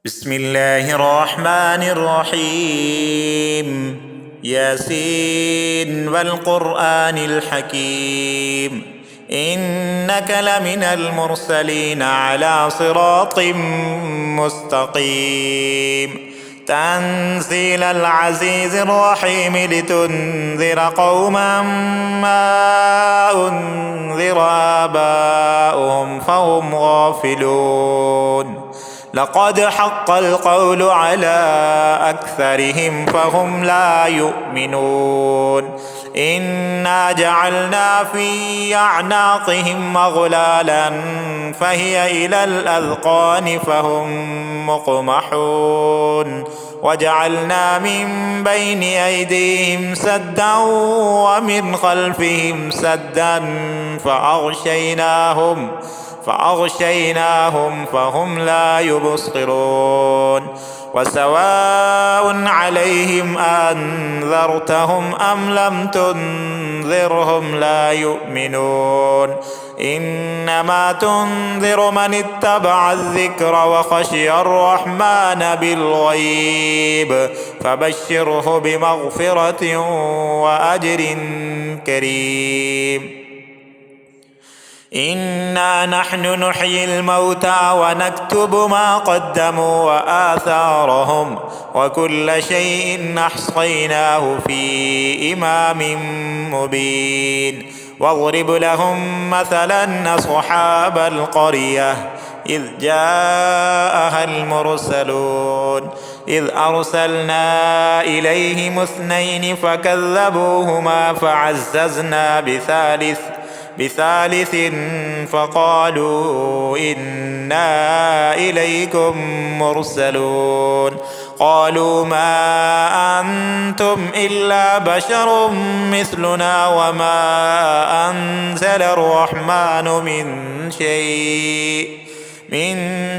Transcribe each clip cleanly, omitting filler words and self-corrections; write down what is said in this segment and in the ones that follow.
بسم الله الرحمن الرحيم. ياسين والقرآن الحكيم، إنك لمن المرسلين على صراط مستقيم. تنزيل العزيز الرحيم لتنذر قوما ما أنذر آباؤهم فهم غافلون. لقد حق القول على أكثرهم فهم لا يؤمنون. إنا جعلنا في أعناقهم أغلالا فهي إلى الأذقان فهم مقمحون. وجعلنا من بين أيديهم سدا ومن خلفهم سدا فأغشيناهم فهم لا يبصرون. وسواء عليهم أنذرتهم أم لم تنذرهم لا يؤمنون. إنما تنذر من اتبع الذكر وخشي الرحمن بالغيب فبشره بمغفرة وأجر كريم. إنا نحن نحيي الموتى ونكتب ما قدموا وآثارهم وكل شيء أحصيناه في إمام مبين. واضرب لهم مثلا أصحاب القرية إذ جاءها المرسلون إذ أرسلنا إليهم 2 فكذبوهما فعززنا بثالث فقالوا إنا إليكم مرسلون. قالوا ما أنتم إلا بشر مثلنا وما أنزل الرحمن من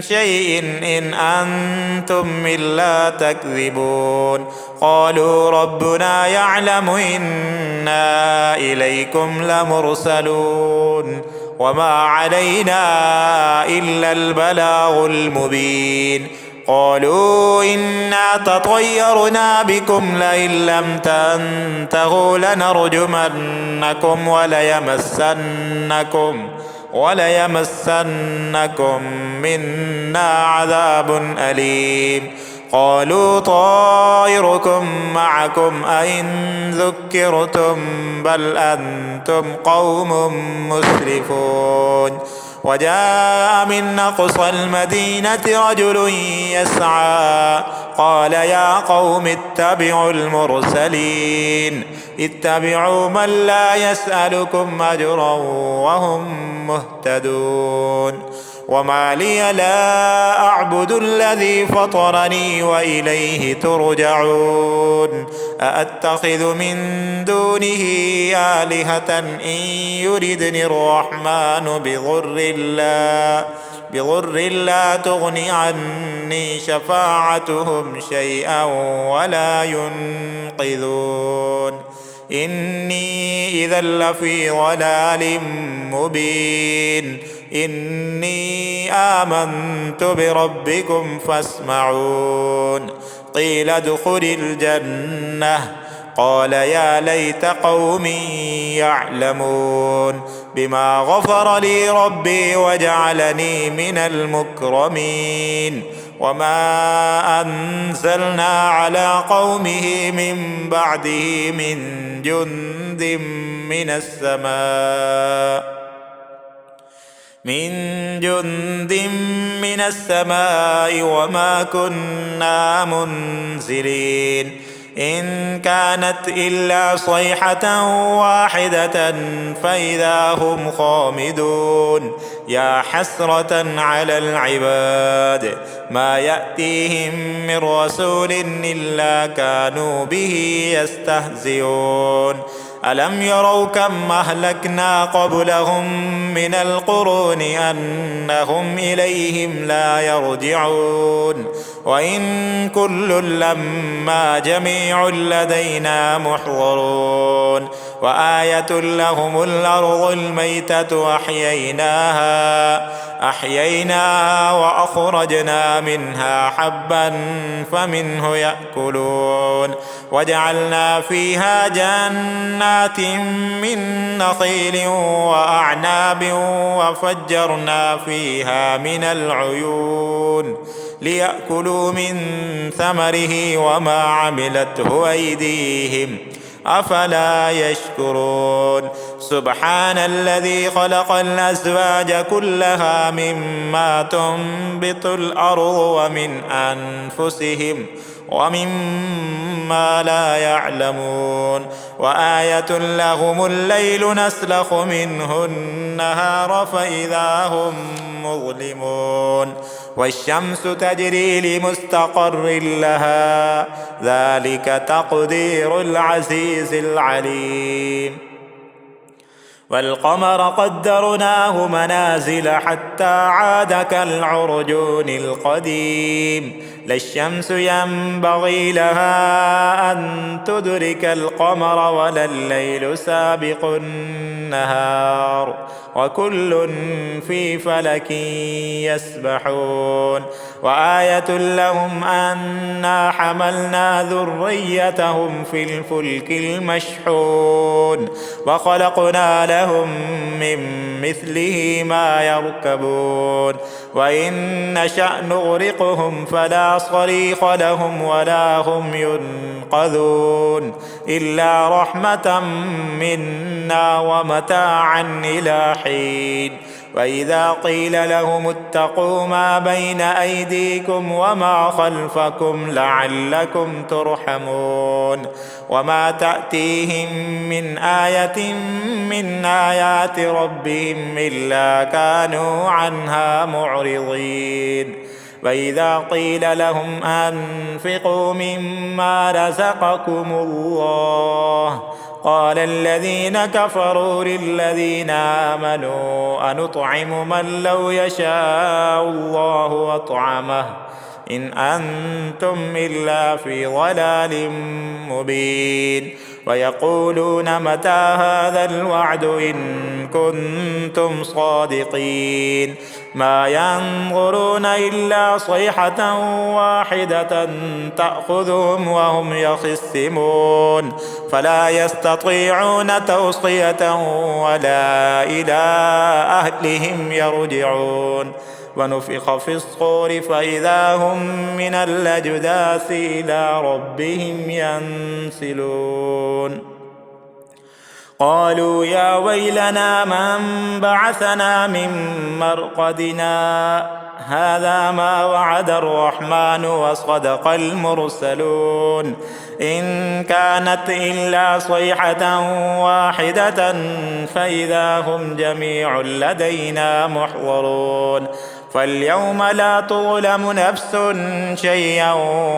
شيء إن أنتم إلا تكذبون. قالوا ربنا يعلم إنا إليكم لمرسلون وما علينا إلا البلاغ المبين. قالوا إنا تطيرنا بكم لئن لم تنتهوا لنرجمنكم وليمسنكم منا عذاب أليم. قالوا طائركم معكم أئن ذكرتم بل أنتم قوم مسرفون. وجاء من أقصى المدينة رجل يسعى قال يا قوم اتبعوا المرسلين اتبعوا من لا يسألكم أجرا وهم مهتدون. وما لي لا أعبد الذي فطرني وإليه ترجعون. أأتخذ من دونه آلهة إن يردني الرحمن بضر لا تغني عني شفاعتهم شيئا ولا ينقذون. إني إذا لفي ضلال مبين. إني آمنت بربكم فاسمعون. قيل ادخل الجنة قال يا ليت قومي يعلمون بما غفر لي ربي وجعلني من المكرمين. وما أنزلنا على قومه من بعده من جند من السماء وما كنا منزلين. إن كانت إلا صيحة واحدة فإذا هم خامدون. يا حسرة على العباد ما يأتيهم من رسول إلا كانوا به يستهزئون. ألم يروا كم أهلكنا قبلهم من القرون أنهم إليهم لا يرجعون. وإن كل لما جميع لدينا محضرون. وآية لهم الأرض الميتة أحييناها أحييناها وأخرجنا منها حبا فمنه يأكلون وجعلنا فيها جنات من نخيل وأعناب وفجرنا فيها من العيون ليأكلوا من ثمره وما عملته أيديهم أفلا يشكرون سبحان الذي خلق الأزواج كلها مما تنبت الأرض ومن أنفسهم ومما لا يعلمون وآية لهم الليل نسلخ منه النهار فإذا هم مظلمون والشمس تجري لمستقر لها ذلك تقدير العزيز العليم والقمر قدرناه منازل حتى عاد كالعرجون القديم لا الشمس ينبغي لها أن تدرك القمر ولا الليل سابق النهار وكل في فلك يسبحون وآية لهم أنا حملنا ذريتهم في الفلك المشحون وخلقنا لهم من مثله ما يركبون وإن نشأ نغرقهم فلا صريخ لهم ولا هم ينقذون إلا رحمة منا ومتاعا إلى حين وإذا قيل لهم اتقوا ما بين أيديكم وما خلفكم لعلكم ترحمون وما تأتيهم من آية من آيات ربهم إلا كانوا عنها معرضين وإذا قيل لهم أنفقوا مما رزقكم الله قال الذين كفروا للذين آمنوا أنطعم من لو يشاء الله أطعمه إن أنتم إلا في ضلال مبين ويقولون متى هذا الوعد إن كنتم صادقين ما ينظرون إلا صيحة واحدة تأخذهم وهم يخصمون فلا يستطيعون توصية ولا إلى أهلهم يرجعون ونفخ في الصور فإذا هم من الأجداث إلى ربهم ينسلون قالوا يا ويلنا من بعثنا من مرقدنا هذا ما وعد الرحمن وصدق المرسلون إن كانت إلا صيحة واحدة فإذا هم جميع لدينا محضرون فاليوم لا تظلم نفس شيئا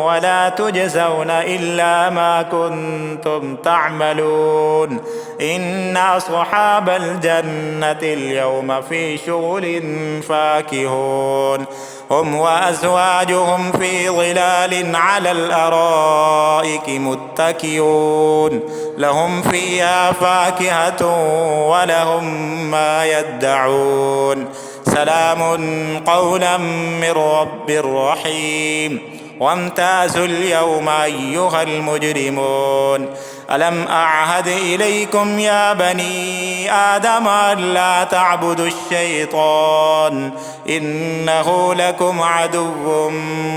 ولا تجزون إلا ما كنتم تعملون إن أصحاب الجنة اليوم في شغل فاكهون هم وأزواجهم في ظلال على الأرائك متكئون لهم فيها فاكهة ولهم ما يدعون سلام قولا من رب رحيم وامتازوا اليوم أيها المجرمون ألم أعهد إليكم يا بني آدم ألا تعبدوا الشيطان إنه لكم عدو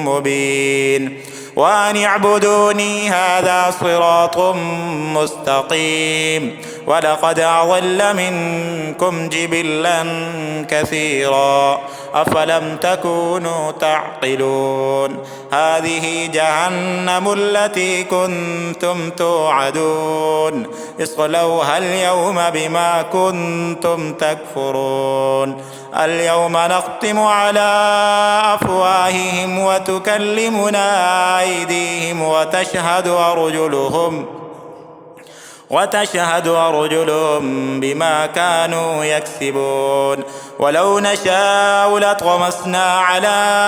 مبين وأن اعبدوني هذا صراط مستقيم ولقد أضل منكم جبلا كثيرا أفلم تكونوا تعقلون هذه جهنم التي كنتم توعدون اصلوها اليوم بما كنتم تكفرون اليوم نختم على أفواههم وتكلمنا أيديهم وتشهد أرجلهم بما كانوا يكسبون ولو نشاء لطمسنا على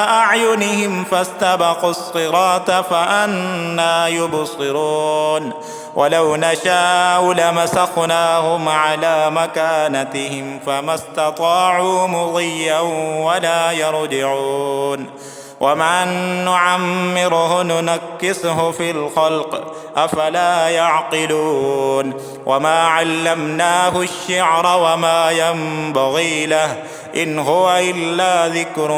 أعينهم فاستبقوا الصراط فأنى يبصرون ولو نشاء لمسخناهم على مكانتهم فما استطاعوا مضيا ولا يرجعون ومن نعمره ننكسه في الخلق أفلا يعقلون وما علمناه الشعر وما ينبغي له إن هو إلا ذكر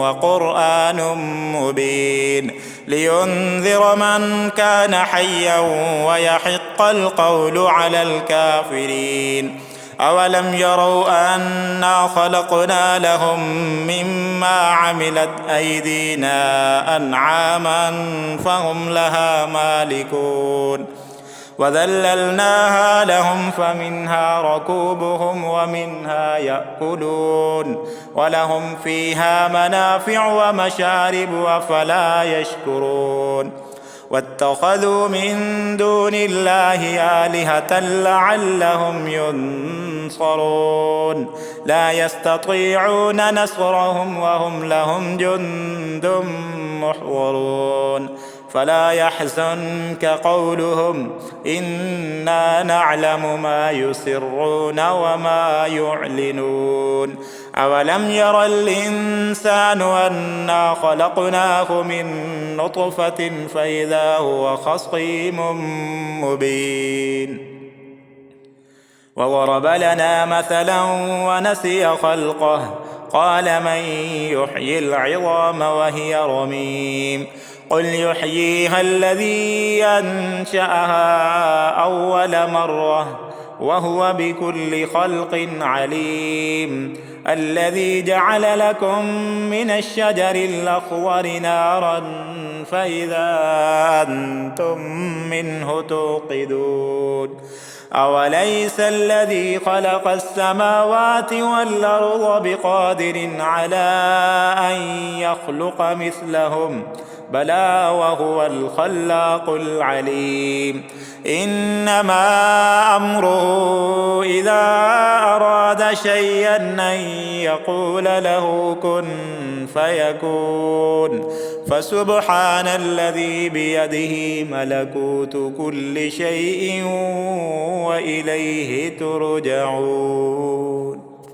وقرآن مبين لينذر من كان حيا ويحق القول على الكافرين أولم يروا أنا خلقنا لهم مما عملت أيدينا أنعاما فهم لها مالكون وذللناها لهم فمنها ركوبهم ومنها يأكلون ولهم فيها منافع ومشارب أفلا يشكرون واتخذوا من دون الله آلهة لعلهم ينصرون لا يستطيعون نصرهم وهم لهم جند محضرون فلا يحزنك قولهم إنا نعلم ما يسرون وما يعلنون أولم ير الإنسان أنا خلقناه من نطفة فإذا هو خصيم مبين وضرب لنا مثلا ونسي خلقه قال من يحيي العظام وهي رميم قل يحييها الذي أنشأها أول مرة وهو بكل خلق عليم الذي جعل لكم من الشجر الأخضر نارا فإذا أنتم منه توقدون أوليس الذي خلق السماوات والأرض بقادر على أن يخلق مثلهم بلى وهو الخلاق العليم إنما أمره إذا أراد شيئا أن يقول له كن فيكون فسبحان الذي بيده ملكوت كل شيء وإليه ترجعون.